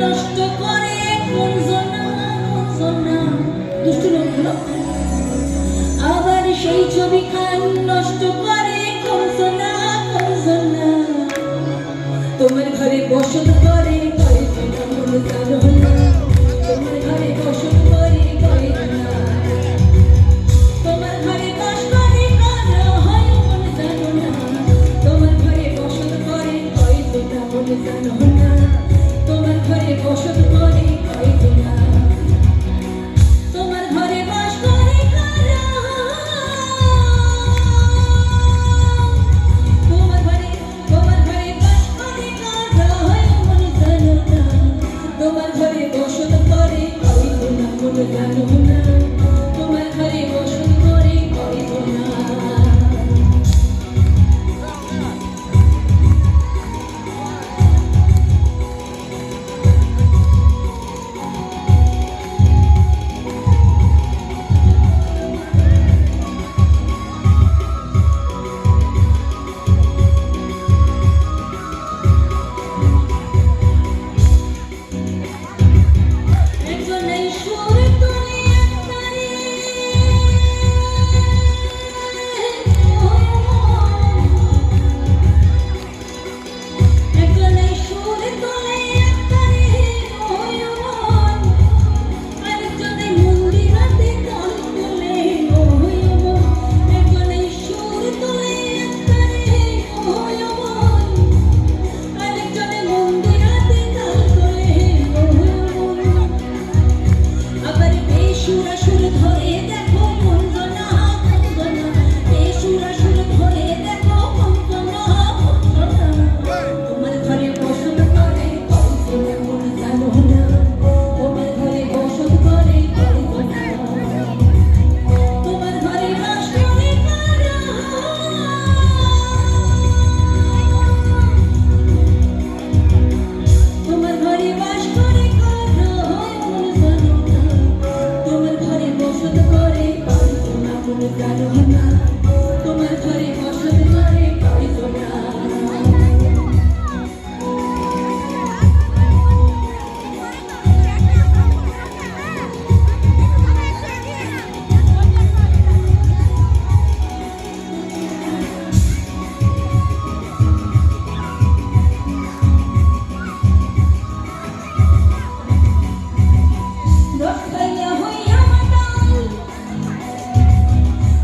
নষ্ট করে কোন জনা দুষ্ট লোকগুলো, আবার সেই ছবি খান নষ্ট করে কোন জনা তোমার ঘরে বসত করে কয়জনা মন জানো না, তোমার ঘরে বসত করে কয়জনা, তোমার ঘরে বাস করে কারা হয় মন জানো না, তোমার ঘরে বসত করে কয়জনা মন জানো না, তোমার ঘরে বসত করে কয়জনা, তোমার ঘরে বাস করে কারা, তোমার ঘরে বাস করে কারা হয় মন জানো না, তোমার ঘরে বসত করে কয়জনা মন জানো না, তোমার ঘরে বসত করে কয়জনা। তোমার ঘরে বসত করে কয়জনা।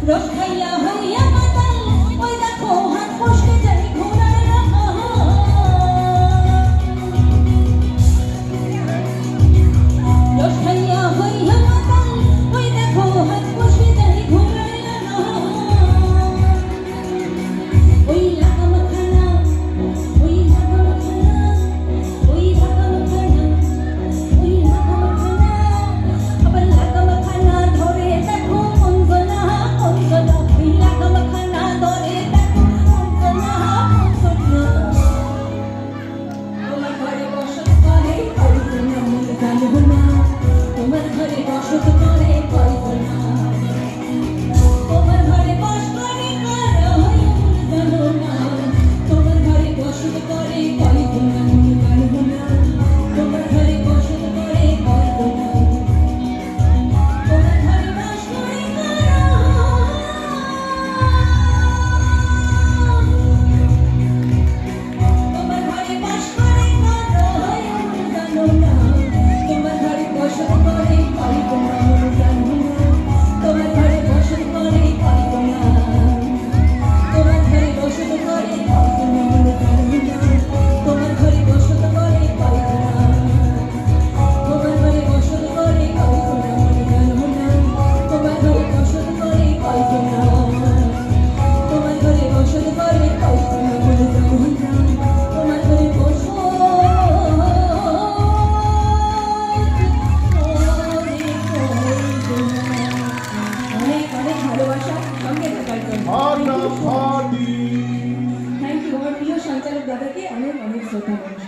রস খাইয়া হইয়া মাতাল, ওই দেখো হাত ফসকে যায় ঘোড়ার রাখা, রস খাইয়া হইয়া মাতাল, ওই দেখো হাত ফসকে যায় ঘোড়ার রাখা, ওই লাগাম খানা, ওই লাগাম খানা, ওই লাগাম খানা, ওই লাগাম খানা, আবার লাগাম খানা ধরে দেখো অঞ্জনা, ওই লাগাম খানা ধরে দেখো অঞ্জনা, তোমার ঘরে বসত করে কয়জনা মন জানো না, তোমার ঘরে বসত করে কয়জনা, তোমার ঘরে বাস করে কারা হয় মন জানো না, তোমার ঘরে বসত করে কয়জনা মন জানো না, তোমার ঘরে বসত করে কয়জনা, তোমার ঘরে বাস করে কারা, তোমার ঘরে বাস করে কারা হয় মন জানো না, তোমার ঘরে বসত করে কয়জনা মন জানো না, তোমার ঘরে বসত করে কয়জনা, তোমার ঘরে বসত করে কয়জনা মন জানো না, তোমার ঘরে বসত করে কয়জনা, তোমার ঘরে বসত করে কয়জনা মন জানো না, তোমার ঘরে বসত করে কয়জনা, তোমার ঘরে বসত করে কয়জনা মন জানো না, তোমার ঘরে বসত অনেক অনেক ভালোবাসা সঙ্গে থাকার জন্য। থ্যাংক ইউ আমার প্রিয় সঞ্চালক দাদাকে অনেক অনেক শ্রদ্ধা।